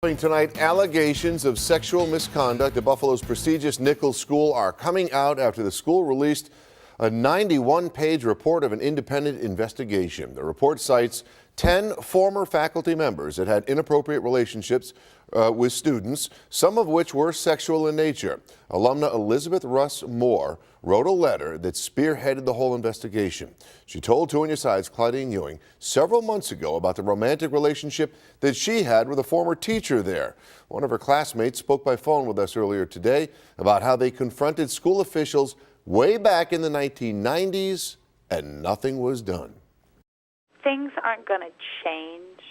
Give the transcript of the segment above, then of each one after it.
Tonight, allegations of sexual misconduct at Buffalo's prestigious Nichols School are coming out after the school released a 91-page report of an independent investigation. The report cites 10 former faculty members that had inappropriate relationships with students, some of which were sexual in nature. Alumna Elizabeth Russ Moore wrote a letter that spearheaded the whole investigation. She told 2 on Your Side's Claudine Ewing several months ago about the romantic relationship that she had with a former teacher there. One of her classmates spoke by phone with us earlier today about how they confronted school officials way back in the 1990s and nothing was done. Things aren't going to change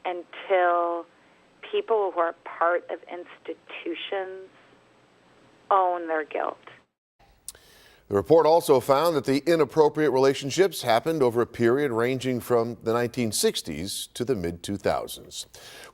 until people who are part of institutions own their guilt. The report also found that the inappropriate relationships happened over a period ranging from the 1960s to the mid-2000s.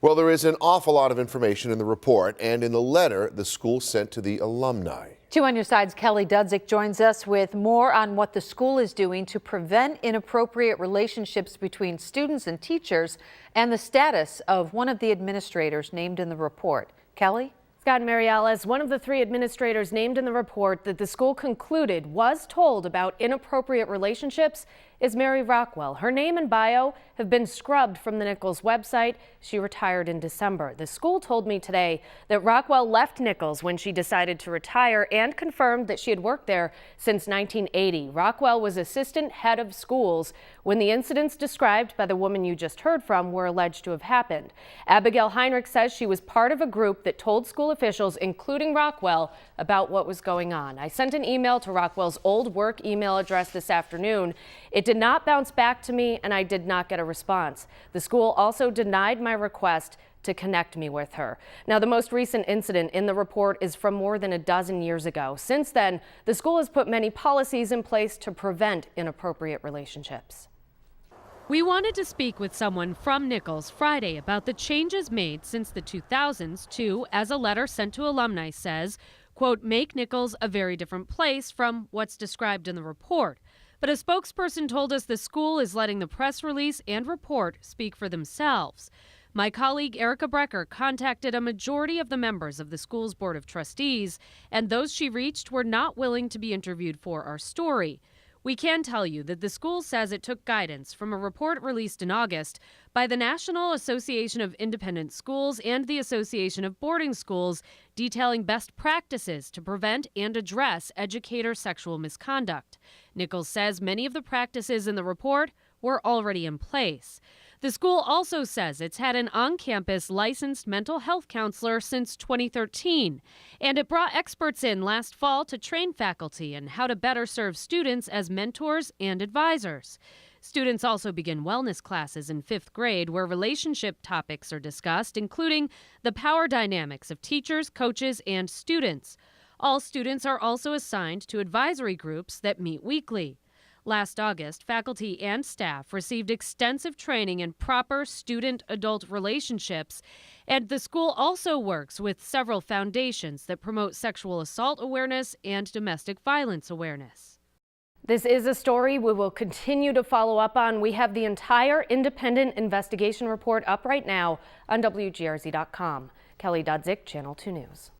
Well, there is an awful lot of information in the report and in the letter the school sent to the alumni. 2 on Your Side's Kelly Dudzik joins us with more on what the school is doing to prevent inappropriate relationships between students and teachers and the status of one of the administrators named in the report. Kelly? Scott and Mariella, one of the 3 administrators named in the report that the school concluded was told about inappropriate relationships is Mary Rockwell. Her name and bio have been scrubbed from the Nichols website. She retired in December. The school told me today that Rockwell left Nichols when she decided to retire and confirmed that she had worked there since 1980. Rockwell was assistant head of schools when the incidents described by the woman you just heard from were alleged to have happened. Abigail Heinrich says she was part of a group that told school officials, including Rockwell, about what was going on. I sent an email to Rockwell's old work email address this afternoon. It did not bounce back to me, and I did not get a response. The school also denied my request to connect me with her. Now, the most recent incident in the report is from more than a dozen years ago. Since then, the school has put many policies in place to prevent inappropriate relationships. We wanted to speak with someone from Nichols Friday about the changes made since the 2000s to, as a letter sent to alumni says, quote, make Nichols a very different place from what's described in the report. But a spokesperson told us the school is letting the press release and report speak for themselves. My colleague Erica Brecker contacted a majority of the members of the school's Board of Trustees, and those she reached were not willing to be interviewed for our story. We can tell you that the school says it took guidance from a report released in August by the National Association of Independent Schools and the Association of Boarding Schools detailing best practices to prevent and address educator sexual misconduct. Nichols says many of the practices in the report were already in place. The school also says it's had an on-campus licensed mental health counselor since 2013, and it brought experts in last fall to train faculty in how to better serve students as mentors and advisors. Students also begin wellness classes in 5th grade where relationship topics are discussed, including the power dynamics of teachers, coaches, and students. All students are also assigned to advisory groups that meet weekly. Last August, faculty and staff received extensive training in proper student-adult relationships, and the school also works with several foundations that promote sexual assault awareness and domestic violence awareness. This is a story we will continue to follow up on. We have the entire independent investigation report up right now on WGRZ.com. Kelly Dudzik, Channel 2 News.